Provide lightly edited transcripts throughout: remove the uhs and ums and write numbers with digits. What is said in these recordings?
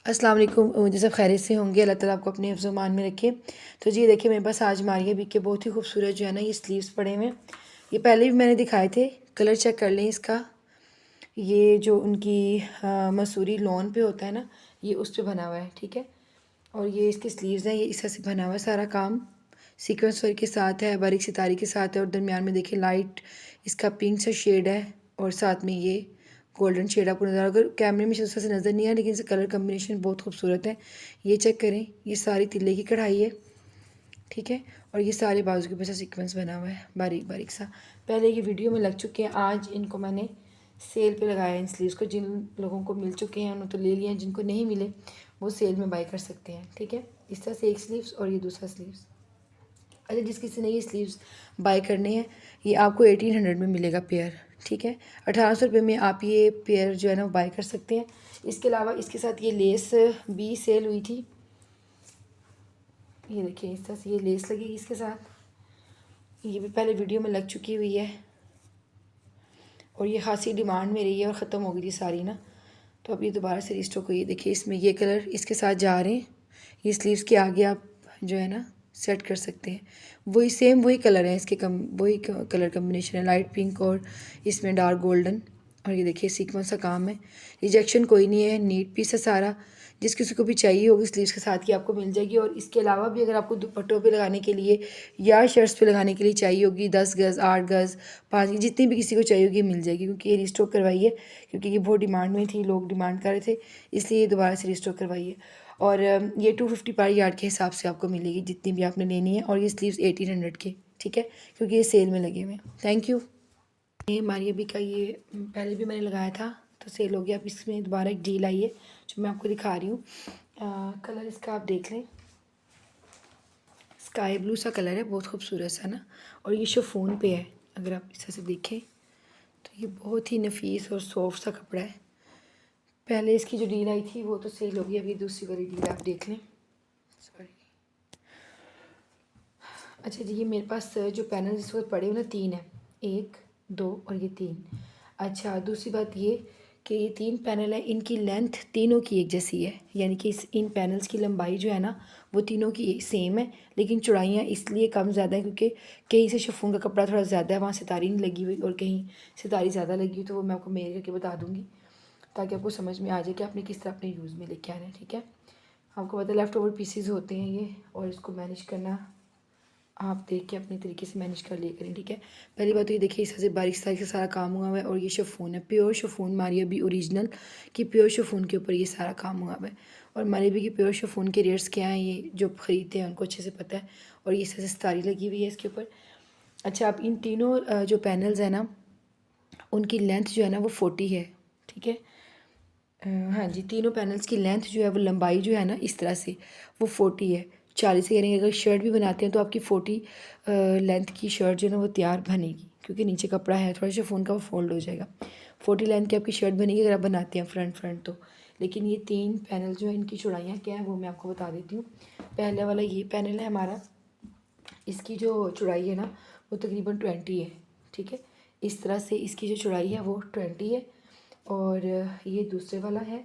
अस्सलाम वालेकुम। मुझे सब खैरियत से होंगे। अल्लाह ताला आपको अपने हिफ्ज़ मान में रखे। तो जी देखिए मेरे पास आज मारिया बी के बहुत ही खूबसूरत जो है ना ये स्लीव्स पड़े हुए हैं। ये पहले भी मैंने दिखाए थे। कलर चेक कर लें इसका। ये जो उनकी मसूरी लॉन पे होता है ना, ये उस पर बना हुआ है, ठीक है। और ये इसके स्लीव्स हैं, ये इस तरह से बना हुआ है सारा काम। सीक्वेंस वर्क के साथ है, बारीक सितारी के साथ है, और दरमियान में देखिए लाइट इसका पिंक सा शेड है, और साथ में ये गोल्डन शेड आपको नज़र, अगर कैमरे में उस से नज़र नहीं आया लेकिन इसका कलर कम्बिनेशन बहुत खूबसूरत है। ये चेक करें, ये सारी तिल्ले की कढ़ाई है, ठीक है। और ये सारे बाजू के ऊपर सीक्वेंस बना हुआ है बारीक बारीक सा। पहले ये वीडियो में लग चुके हैं, आज इनको मैंने सेल पे लगाया है इन स्लीव्स को। जिन लोगों को मिल चुके हैं उन्होंने तो ले लिया है, जिनको नहीं मिले वो सेल में बाई कर सकते हैं, ठीक है। इस तरह से एक स्लीव्स और ये दूसरा स्लीव्स। अच्छा, जिस किसी ने ये स्लीव्स बाय करने हैं, ये आपको 1800 में मिलेगा पेयर, ठीक है। 1800 रुपये में आप ये पेयर जो है ना बाय कर सकते हैं। इसके अलावा इसके साथ ये लेस भी सेल हुई थी। ये देखिए इस तरह से ये लेस लगेगी इसके साथ। ये भी पहले वीडियो में लग चुकी हुई है, और ये खासी डिमांड में रही है और ख़त्म हो गई थी सारी ना, तो अब ये दोबारा से रिस्टॉक हुई है। देखिए इसमें ये कलर इसके साथ जा रहे हैं। ये स्लीव्स के आगे आप जो है ना सेट कर सकते हैं। वही सेम वही कलर है इसके, वही कलर कम्बिनेशन है, लाइट पिंक और इसमें डार्क गोल्डन। और ये देखिए सीक्वेंस का काम है, रिजेक्शन कोई नहीं है, नीट पीस है सारा। जिस किसी को भी चाहिए होगी स्लीव्स के साथ की आपको मिल जाएगी। और इसके अलावा भी अगर आपको दुपट्टों पे लगाने के लिए या शर्ट्स पे लगाने के लिए चाहिए होगी 10 गज़ 8 गज़ 5 गज़, जितनी भी किसी को चाहिए होगी मिल जाएगी, क्योंकि ये रिस्टॉक करवाई है, क्योंकि ये बहुत डिमांड में थी, लोग डिमांड कर रहे थे, इसलिए ये दोबारा से रिस्टॉक करवाई है। और ये 250 पर यार्ड के हिसाब से आपको मिलेगी जितनी भी आपने लेनी है। और ये स्लीव्स 1800 के, ठीक है, क्योंकि ये सेल में लगे हुए हैं। Thank you. ये मारिया बी का ये पहले भी मैंने लगाया था तो सेल हो गया। अब इसमें दोबारा एक डील आई है जो मैं आपको दिखा रही हूँ। कलर इसका आप देख लें, स्काई ब्लू सा कलर है, बहुत खूबसूरत सा ना। और ये शिफॉन पे है, अगर आप इस तरह से देखें तो ये बहुत ही नफीस और सॉफ्ट सा कपड़ा है। पहले इसकी जो डील आई थी वो तो सेल हो गई, अभी दूसरी वाली डील आप देख लें। सॉरी। अच्छा जी, ये मेरे पास जो पैनल इस वक्त पड़े हुए ना 3 है, 1 2 और ये 3। अच्छा, दूसरी बात ये कि ये 3 पैनल है, इनकी लेंथ तीनों की एक जैसी है, यानी कि इन पैनल्स की लंबाई जो है ना वो तीनों की सेम है, लेकिन चौड़ाइयाँ इसलिए कम ज़्यादा है क्योंकि कहीं से शिफॉन का कपड़ा थोड़ा ज़्यादा है, वहाँ सितारी नहीं लगी हुई, और कहीं सितारी ज़्यादा लगी हुई, तो वो मैं आपको मेजर करके बता दूँगी ताकि आपको समझ में आ जाए कि आपने किस तरह अपने यूज़ में लेके आना है, ठीक है। आपको पता है लेफ़्ट ओवर पीसीज होते हैं ये, और इसको मैनेज करना आप देख के अपने तरीके से मैनेज कर लिया करें, ठीक है। पहली बात तो ये देखिए इस तरह से बारीक सारीक से सारा काम हुआ हुआ है, और ये शिफॉन है, pure chiffon Maria B original की प्योर शिफॉन के ऊपर ये सारा काम हुआ हुआ है। और मारिया बी की प्योर शिफॉन के रेट्स क्या हैं ये जो ख़रीदते हैं उनको अच्छे से पता है। और ये इस तरह से सितारी लगी हुई है इसके ऊपर। अच्छा, आप इन तीनों जो पैनल्स हैं ना उनकी लेंथ जो है ना वो 40 है, ठीक है। हाँ जी, तीनों पैनल्स की लेंथ जो है वो लंबाई जो है ना इस तरह से वो 40 है। 40 से करेंगे, अगर शर्ट भी बनाते हैं तो आपकी 40 लेंथ की शर्ट जो है ना वो तैयार बनेगी, क्योंकि नीचे कपड़ा है थोड़ा सा फ़ोन का, वो फोल्ड हो जाएगा। 40 लेंथ की आपकी शर्ट बनेगी अगर आप बनाते हैं फ्रंट तो। लेकिन ये 3 पैनल जो है इनकी चौड़ाइयाँ क्या है वो मैं आपको बता देती हूँ। पहले वाला ये पैनल है हमारा, इसकी जो चौड़ाई है ना वो तकरीबन 20 है, ठीक है। इस तरह से इसकी जो चौड़ाई है वो 20 है। और ये दूसरे वाला है,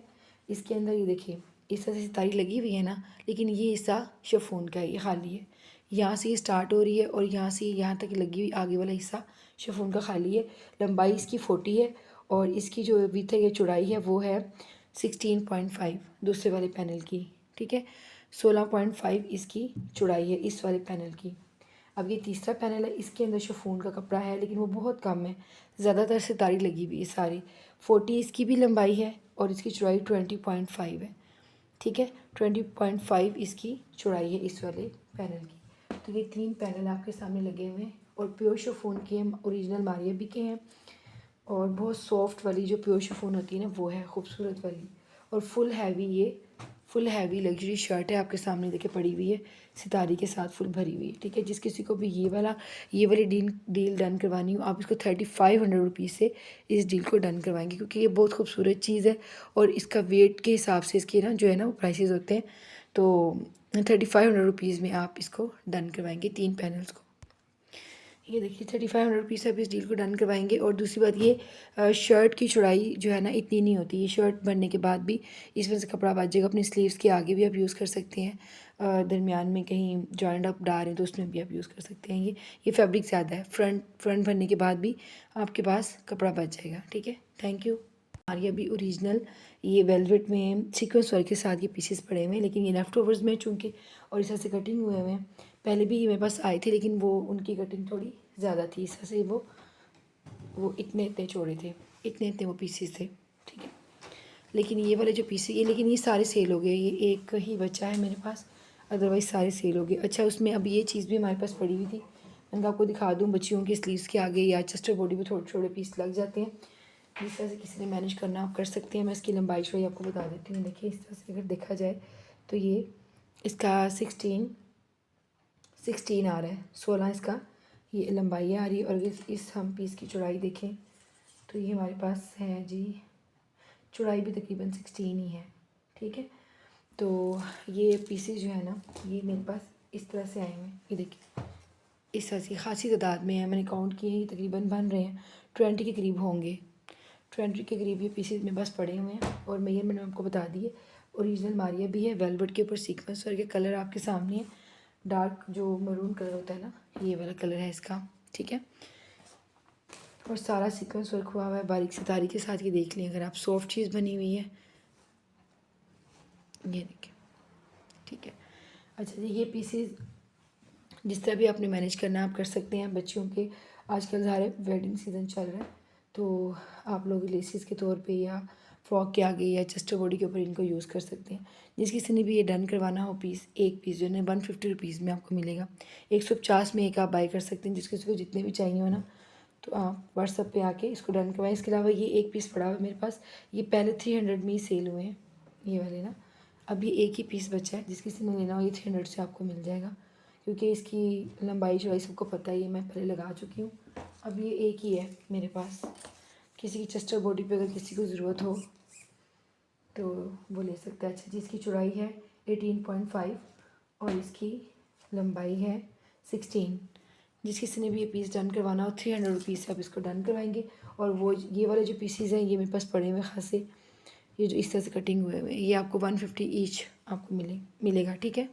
इसके अंदर ये देखिए इस तरह से सितारी लगी हुई है ना, लेकिन ये हिस्सा शिफॉन का है, ये खाली है। यहाँ से ये स्टार्ट हो रही है और यहाँ से यहाँ तक लगी हुई आगे वाला हिस्सा शिफॉन का खाली है। लंबाई इसकी 40 है, और इसकी जो विड्थ है, ये चौड़ाई है वो है 16.5 दूसरे वाले पैनल की, ठीक है। 16.5 इसकी चौड़ाई है इस वाले पैनल की। अब ये तीसरा पैनल है, इसके अंदर शिफॉन का कपड़ा है लेकिन वो बहुत कम है, ज़्यादातर सितारी लगी हुई है सारी। 40 इसकी भी लंबाई है और इसकी चौड़ाई 20.5 है, ठीक है। 20.5 इसकी चौड़ाई है इस वाले पैनल की। तो ये 3 पैनल आपके सामने लगे हुए हैं, और प्योर शिफॉन के हैं, ओरिजिनल मारिया बी के हैं। और बहुत सॉफ्ट वाली जो प्योर शिफॉन होती है ना वो है खूबसूरत वाली। और फुल हैवी, ये फुल हैवी लग्जरी शर्ट है, आपके सामने देखिए पड़ी हुई है, सितारी के साथ फुल भरी हुई है, ठीक है। जिस किसी को भी ये वाली डील डन करवानी हो, आप इसको 3500 रुपीज़ से इस डील को डन करवाएंगे, क्योंकि ये बहुत खूबसूरत चीज़ है। और इसका वेट के हिसाब से इसके ना जो है ना वो प्राइसेस होते हैं, तो 3500 रुपीज़ में आप इसको डन करवाएंगे 3 पैनल्स को। ये देखिए 3500 रुपीज़ आप इस डील को डन करवाएंगे। और दूसरी बात ये शर्ट की चौड़ाई जो है ना इतनी नहीं होती। ये शर्ट बनने के बाद भी इस वजह से कपड़ा बच जाएगा। अपनी स्लीव्स के आगे भी आप यूज़ कर सकते हैं, दरमियान में कहीं जॉइंट आप डाल रहे हैं तो उसमें भी आप यूज़ कर सकते हैं। ये फैब्रिक ज़्यादा है, फ्रंट बनने के बाद भी आपके पास कपड़ा बच जाएगा। ठीक है, थैंक यू। हमारी अभी ओरिजिनल ये वेलवेट में सीक्वेंस वर्क के साथ ये पीसेस पड़े हुए हैं, लेकिन ये लेफ्ट ओवर्स में चूँकि और इस तरह से कटिंग हुए हुए हैं। पहले भी ये मेरे पास आए थे लेकिन वो उनकी कटिंग थोड़ी ज़्यादा थी, इस तरह से वो इतने इतने चौड़े थे, इतने इतने वो पीसेस थे। ठीक है, लेकिन ये वाले जो पीसेस लेकिन ये सारे सेल हो गए। ये एक ही बचा है मेरे पास, अदरवाइज़ सारे सेल हो गए। अच्छा, उसमें अब ये चीज़ भी हमारे पास पड़ी हुई थी, मैं आपको दिखा दूँ। बच्चियों के स्लीव्स के आगे या चेस्ट बॉडी पे थोड़े छोटे पीस लग जाते हैं। जिस तरह से किसी ने मैनेज करना आप कर सकते हैं। मैं इसकी लंबाई चौड़ाई आपको बता देती हूँ। देखिए, इस तरह से अगर देखा जाए तो ये इसका 16 आ रहा है, 16 इसका ये लंबाई आ रही है। और इस हम पीस की चौड़ाई देखें तो ये हमारे पास है जी, चौड़ाई भी तकरीबन 16 ही है। ठीक है, तो ये पीसेस जो है ना ये मेरे पास इस तरह से आए हुए हैं। ये देखिए, इस तरह से खासी तादाद में है, मैंने काउंट किए, ये तकरीबन बन रहे हैं 20 के करीब होंगे। 20 के करीब ये पीसेस मेरे पास पड़े हुए हैं। और मैं मैंने आपको बता दिए, ओरिजिनल मारिया भी है, वेलवेट के ऊपर सीक्वेंस वर्क के कलर आपके सामने है। डार्क जो मरून कलर होता है ना, ये वाला कलर है इसका। ठीक है, और सारा सीक्वेंस वर्क हुआ हुआ है बारीक सितारी के साथ। ये देख लें, अगर आप सॉफ्ट चीज़ बनी हुई है, ये देखिए। ठीक है, अच्छा जी, ये पीसेस जिस तरह भी आपने मैनेज करना है आप कर सकते हैं। बच्चियों के आजकल सारे वेडिंग सीज़न चल रहा है, तो आप लोग लेसिस के तौर पे या फ्रॉक के आगे या चेस्ट बॉडी के ऊपर इनको यूज़ कर सकते हैं। जिस किसी ने भी ये डन करवाना हो पीस, एक पीस जो है 150 रुपीज़ में आपको मिलेगा। 150 में एक आप बाई कर सकते हैं। जिस किसी को जितने भी चाहिए हो ना, तो आप व्हाट्सअप पे आके इसको डन करवाएं। इसके अलावा ये एक पीस पड़ा हुआ है मेरे पास, ये पहले 300 में ही सेल हुए हैं ये वाले ना। अब ये एक ही पीस बचा है, जिस किसी ने लेना हो ये 300 से आपको मिल जाएगा, क्योंकि इसकी लंबाई चौड़ाई सबको पता ही है, मैं पहले लगा चुकी हूँ। अब ये एक ही है मेरे पास। किसी की चेस्ट बॉडी पे अगर किसी को ज़रूरत हो तो वो ले सकता है। अच्छा जी, इसकी चौड़ाई है 18.5 और इसकी लंबाई है 16। जिस किसी ने भी ये पीस डन करवाना हो 300 रुपीज़ से आप इसको डन करवाएंगे। और वो ये वाले जो पीसीज हैं ये मेरे पास पड़े हुए खासे, ये जो इस तरह से कटिंग हुए हुए हैं, ये आपको 150 ईच आपको मिलेगा। ठीक है।